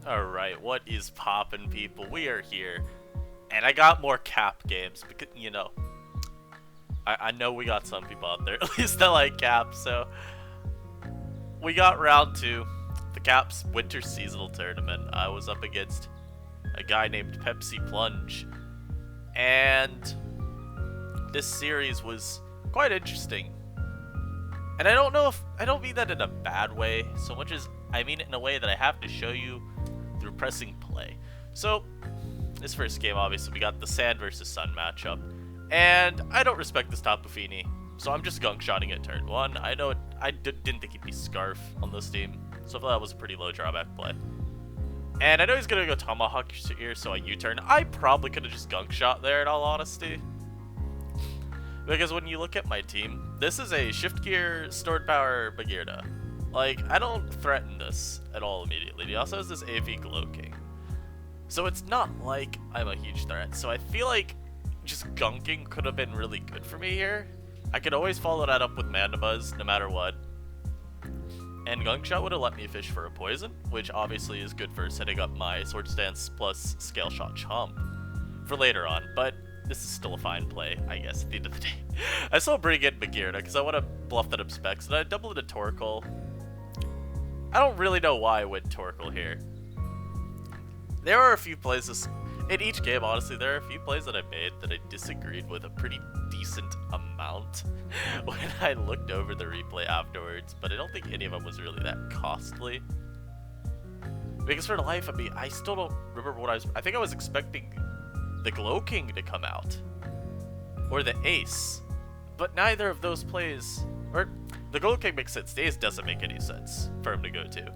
Alright, what is poppin', people? We are here. And I got more Cap games, because, I know we got some people out there, at least that like Cap, so... We got round 2, the Cap's Winter Seasonal Tournament. I was up against a guy named Pepsi Plunge. And... this series was quite interesting. And I don't mean that in a bad way, so much as I mean it in a way that I have to show you through pressing play. So, this first game, obviously, we got the Sand versus Sun matchup. And I don't respect this Tapu Fini, so I'm just gunk shotting at turn 1. I know I didn't think he'd be Scarf on this team, so I thought that was a pretty low drawback play. And I know he's gonna go Tomahawk here, so I U-turn. I probably could have just gunk shot there, in all honesty. Because when you look at my team, this is a Shift Gear, Stored Power, Bagheera. Like, I don't threaten this at all immediately. He also has this AV Glow King. So it's not like I'm a huge threat. So I feel like just gunking could have been really good for me here. I could always follow that up with Mandibuzz, no matter what. And Gunk Shot would have let me fish for a poison, which obviously is good for setting up my Swords Dance plus Scale Shot Chomp for later on. But this is still a fine play, I guess, at the end of the day. I still bring in Bagheera, because I want to bluff that up specs, and I double it to Torkoal. I don't really know why I went Torkoal here. There are a few plays, in each game, honestly, there are a few plays that I made that I disagreed with a pretty decent amount when I looked over the replay afterwards, but I don't think any of them was really that costly. Because for the life of me, I still don't remember what I think I was expecting the Glow King to come out, or the Ace, but neither of those plays, or the Glow King makes sense, the Ace doesn't make any sense for him to go to.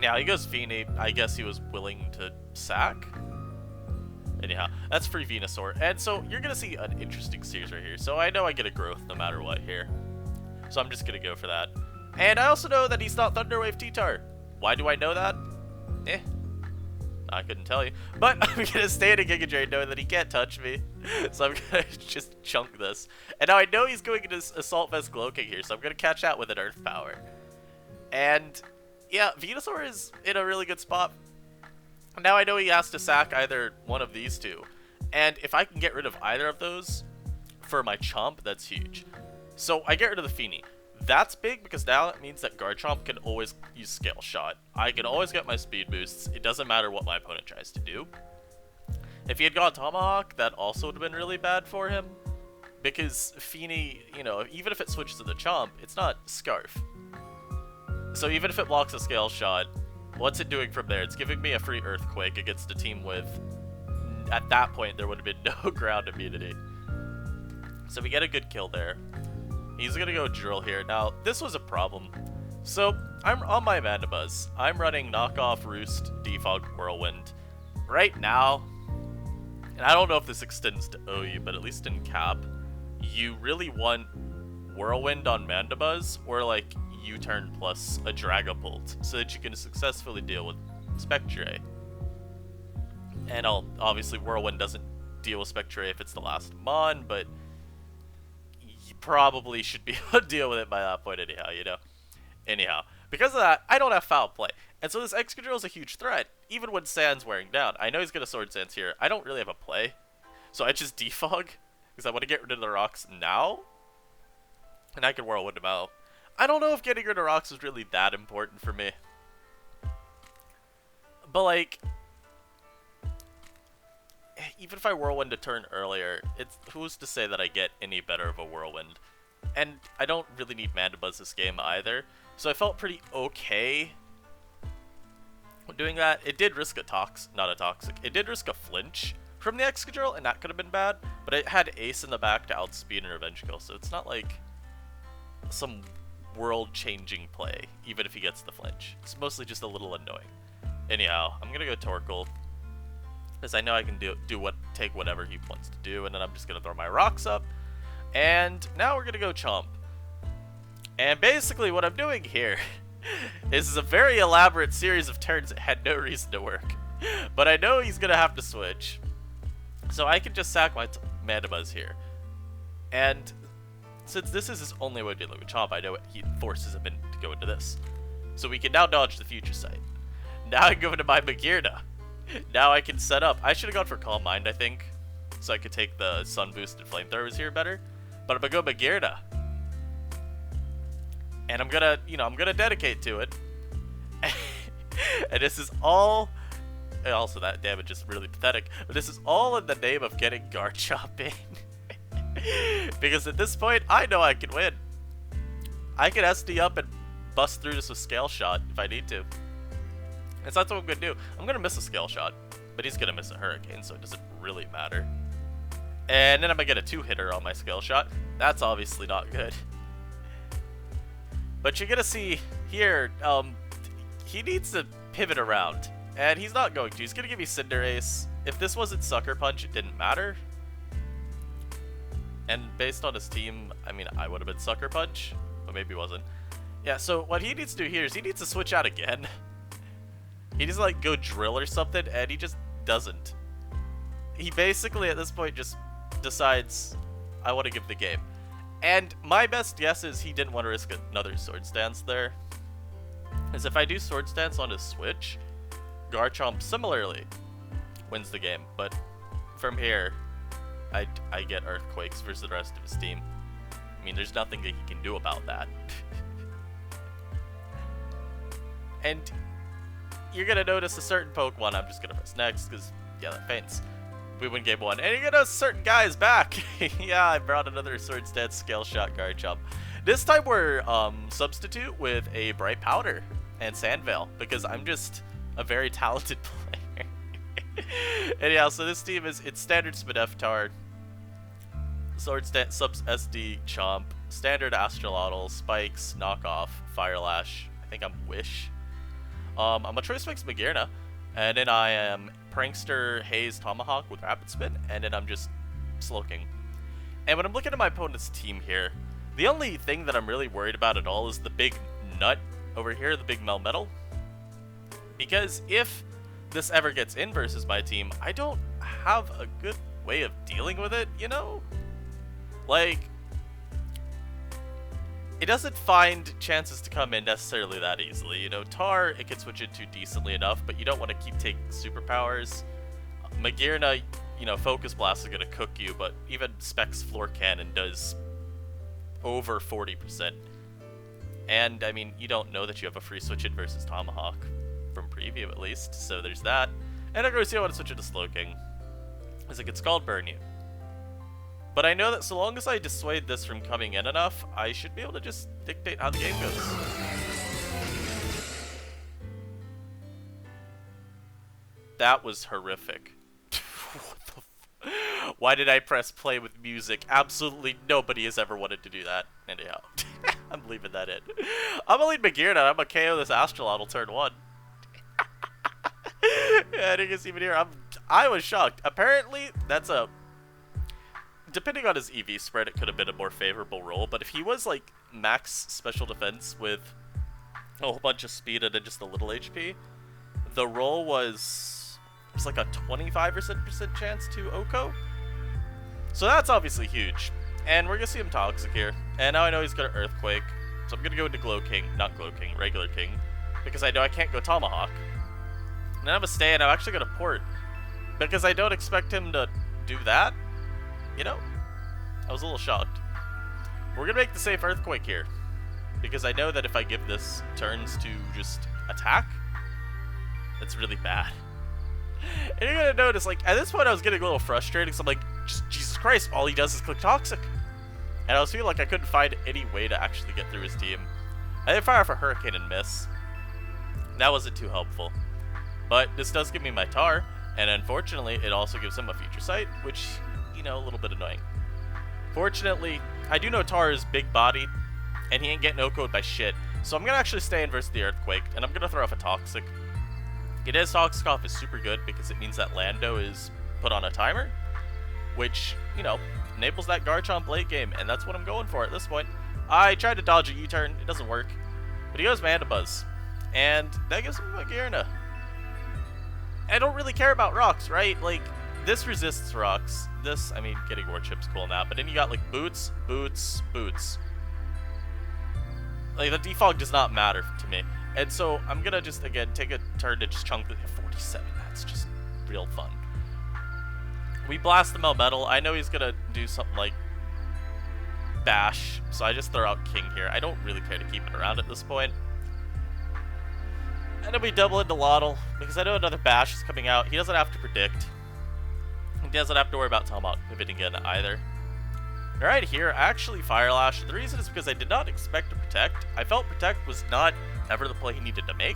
Now he goes Fini, I guess he was willing to sack? Anyhow, that's free Venusaur, and so you're gonna see an interesting series right here, so I know I get a growth no matter what here, so I'm just gonna go for that. And I also know that he's not Thunderwave T-Tar. Why do I know that? I couldn't tell you. But I'm going to stay in a Giga Drain knowing that he can't touch me. So I'm going to just chunk this. And now I know he's going into Assault Vest Glow King here, so I'm going to catch out with an Earth Power. And yeah, Venusaur is in a really good spot. Now I know he has to sack either one of these two. And if I can get rid of either of those for my Chomp, that's huge. So I get rid of the Fini. That's big because now it means that Garchomp can always use Scale Shot. I can always get my speed boosts. It doesn't matter what my opponent tries to do. If he had gone Tomahawk, that also would have been really bad for him. Because Fini, even if it switches to the Chomp, it's not Scarf. So even if it blocks a Scale Shot, what's it doing from there? It's giving me a free Earthquake against a team with, at that point, there would have been no ground immunity. So we get a good kill there. He's gonna go Drill here. Now, this was a problem. So, I'm on my Mandibuzz. I'm running Knockoff, Roost, Defog, Whirlwind. Right now, and I don't know if this extends to OU, but at least in Cap, you really want Whirlwind on Mandibuzz, or like U-turn plus a Dragapult, so that you can successfully deal with Spectre. And obviously Whirlwind doesn't deal with Spectre if it's the last Mon, but probably should be able to deal with it by that point anyhow, Anyhow, because of that, I don't have foul play. And so this Excadrill is a huge threat, even when Sand's wearing down. I know he's going to Sword Sands here. I don't really have a play. So I just defog, because I want to get rid of the rocks now. And I can Whirlwind him out. I don't know if getting rid of rocks is really that important for me. But like, even if I Whirlwind a turn earlier, who's to say that I get any better of a Whirlwind? And I don't really need Mandibuzz this game either, so I felt pretty okay doing that. It did risk it did risk a flinch from the Excadrill, and that could have been bad, but it had Ace in the back to outspeed and Revenge Kill, so it's not like some world-changing play, even if he gets the flinch. It's mostly just a little annoying. Anyhow, I'm gonna go Torkoal, because I know I can take whatever he wants to do, and then I'm just going to throw my rocks up. And now we're going to go Chomp. And basically what I'm doing here is a very elaborate series of turns that had no reason to work. But I know he's going to have to switch. So I can just sack my Mandibuzz here. And since this is his only way dealing with Chomp, I know he forces him to go into this. So we can now dodge the Future Sight. Now I go into my Magearna. Now I can set up. I should have gone for Calm Mind, I think, so I could take the Sun Boosted Flamethrowers here better. But I'm gonna go Magearna. And I'm gonna, I'm gonna dedicate to it. And this is all... Also, that damage is really pathetic. But this is all in the name of getting Garchomp in. Because at this point, I know I can win. I can SD up and bust through this with Scale Shot if I need to. And so that's what I'm gonna do. I'm gonna miss a Scale Shot, but he's gonna miss a Hurricane, so it doesn't really matter. And then I'm gonna get a 2-hitter on my Scale Shot. That's obviously not good. But you're gonna see here, he needs to pivot around. And he's not going to. He's gonna give me Cinderace. If this wasn't Sucker Punch, it didn't matter. And based on his team, I mean, I would have been Sucker Punch, but maybe it wasn't. Yeah, so what he needs to do here is he needs to switch out again. He needs to, like, go Drill or something, and he just doesn't. He basically, at this point, just decides, I want to give the game. And my best guess is he didn't want to risk another Swords Dance there. As if I do Swords Dance on his Switch, Garchomp similarly wins the game, but from here, I get Earthquakes versus the rest of his team. I mean, there's nothing that he can do about that. And you're gonna notice a certain Pokemon, I'm just gonna press next, because, yeah, that faints. We win game 1, and you're gonna notice a certain guy is back! Yeah, I brought another Swords Dance Scale Shot Garchomp. This time we're, substitute with a Bright Powder and Sandveil, because I'm just a very talented player. Anyhow, so this team is, it's standard Spadeftar, Swords Dance, Subs SD Chomp, standard Astrolotl, Spikes, Knockoff, Firelash, I think I'm Wish. I'm a Choice Mix Magearna, and then I am Prankster, Haze, Tomahawk with Rapid Spin, and then I'm just Slowking. And when I'm looking at my opponent's team here, the only thing that I'm really worried about at all is the big nut over here, the big Melmetal. Because if this ever gets in versus my team, I don't have a good way of dealing with it, you know? Like, it doesn't find chances to come in necessarily that easily. You know, Tar, it can switch into decently enough, but you don't want to keep taking superpowers. Magearna, you know, Focus Blast is going to cook you, but even Specs Floor Cannon does over 40%. And, I mean, you don't know that you have a free switch in versus Tomahawk, from preview at least, so there's that. And of course, you don't want to switch into Slowking, as it can Scald Burn you. But I know that so long as I dissuade this from coming in enough, I should be able to just dictate how the game goes. That was horrific. Why did I press play with music? Absolutely nobody has ever wanted to do that. Anyhow, I'm leaving that in. I'm gonna lead Magearna. I'm gonna KO this Astrolotl turn 1. Yeah, you can see even here. I was shocked. Apparently, that's a... Depending on his EV spread, it could have been a more favorable roll, but if he was, like, max special defense with a whole bunch of speed and then just a little HP, the roll was like a 25% chance to Oko. So that's obviously huge. And we're gonna see him Toxic here. And now I know he's gonna Earthquake, so I'm gonna go into Glow King, not Glow King, Regular King, because I know I can't go Tomahawk. And then I'm gonna stay, and I'm actually gonna Port, because I don't expect him to do that. You know, I was a little shocked. We're gonna make the safe Earthquake here, because I know that if I give this turns to just attack, that's really bad. And you're gonna notice, like, at this point I was getting a little frustrated, because I'm like, Jesus Christ, all he does is click Toxic. And I was feeling like I couldn't find any way to actually get through his team. I did fire off a Hurricane and miss. That wasn't too helpful. But this does give me my Tar, and unfortunately it also gives him a Future Sight, which... you know, a little bit annoying. Fortunately, I do know Tar is big-bodied, and he ain't getting no-code by shit, so I'm gonna actually stay in versus the Earthquake, and I'm gonna throw off a Toxic. It is Toxic off is super good, because it means that Lando is put on a timer, which, you know, enables that Garchomp late game, and that's what I'm going for at this point. I tried to dodge a U-turn, it doesn't work, but he goes Mandibuzz, and that gives me Magearna. I don't really care about rocks, right? Like, this resists rocks. This, I mean, getting War Chip's cool now, but then you got, like, Boots, Boots, Boots. Like, the defog does not matter to me. And so I'm gonna just, again, take a turn to just chunk the 47. That's just real fun. We blast the Melmetal. I know he's gonna do something like Bash, so I just throw out King here. I don't really care to keep it around at this point. And then we double into Lottle, because I know another Bash is coming out. He doesn't have to predict. He doesn't have to worry about Tomahawk pivoting in either. Right here, actually Fire Lash. The reason is because I did not expect to Protect. I felt Protect was not ever the play he needed to make.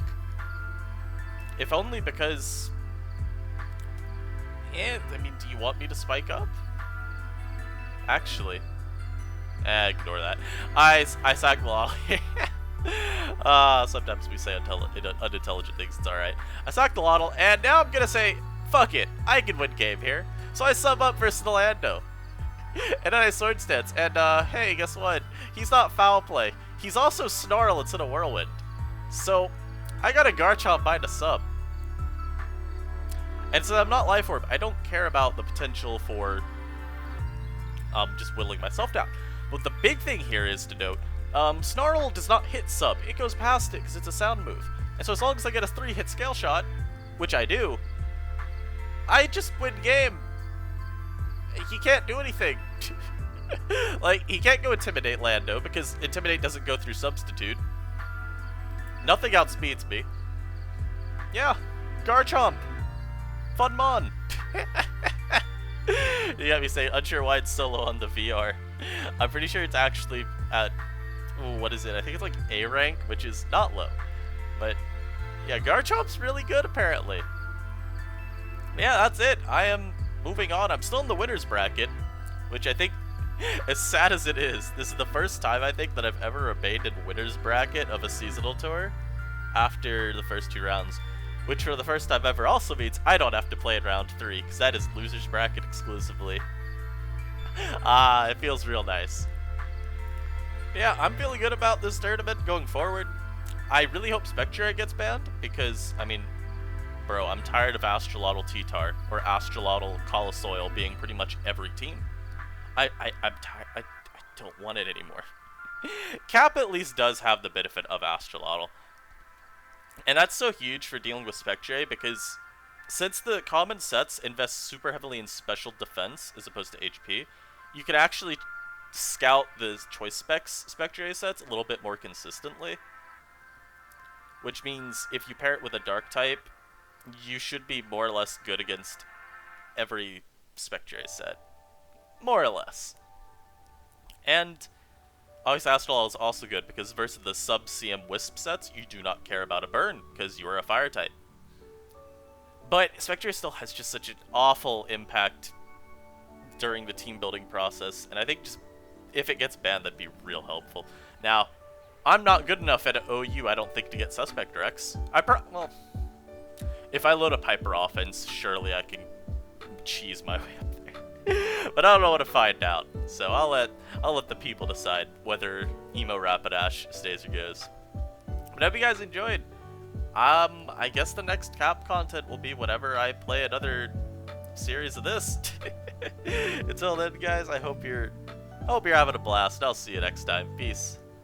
If only because... yeah, I mean, do you want me to spike up? Actually. Ignore that. I sack Lottle. Sometimes we say unintelligent things, it's alright. I sacked the Lottle, and now I'm gonna say, fuck it, I can win game here. So I sub up versus the Lando. And then I Sword Stance, and hey, guess what? He's not Foul Play. He's also Snarl instead of Whirlwind. So, I got a Garchomp bind a sub. And so I'm not Life Orb. I don't care about the potential for just whittling myself down. But the big thing here is to note, Snarl does not hit sub. It goes past it because it's a sound move. And so as long as I get a 3-hit Scale Shot, which I do, I just win game. He can't do anything. Like, he can't go Intimidate Lando because Intimidate doesn't go through Substitute. Nothing outspeeds me. Yeah, Garchomp. Fun mon. You got me saying unsure why it's so low on the VR. I'm pretty sure it's actually at, what is it? I think it's like A rank, which is not low. But yeah, Garchomp's really good apparently. Yeah, that's it. I am moving on. I'm still in the winner's bracket, which I think, as sad as it is, this is the first time I think that I've ever remained in winner's bracket of a seasonal tour after the first 2 rounds. Which for the first time ever also means I don't have to play in round 3, because that is loser's bracket exclusively. It feels real nice. Yeah, I'm feeling good about this tournament going forward. I really hope Spectre gets banned, because, I mean, bro, I'm tired of Astrolotl T-Tar, or Astrolotl Colosoil being pretty much every team. I'm tired. I don't want it anymore. Cap at least does have the benefit of Astrolotl. And that's so huge for dealing with Spectre, because since the common sets invest super heavily in special defense as opposed to HP, you can actually scout the choice specs Spectre sets a little bit more consistently. Which means if you pair it with a dark type, you should be more or less good against every Spectre set. More or less. And obviously Astrolotl is also good because versus the sub-CM Wisp sets, you do not care about a burn because you are a fire type. But Spectre still has just such an awful impact during the team building process, and I think just if it gets banned, that'd be real helpful. Now, I'm not good enough at OU, I don't think, to get Suspect Rex. Well, if I load a Piper offense, surely I can cheese my way up there. But I don't know what to find out, so I'll let the people decide whether Emo Rapidash stays or goes. But I hope you guys enjoyed. I guess the next Cap content will be whenever I play another series of this. Until then, guys, I hope you're having a blast. I'll see you next time. Peace.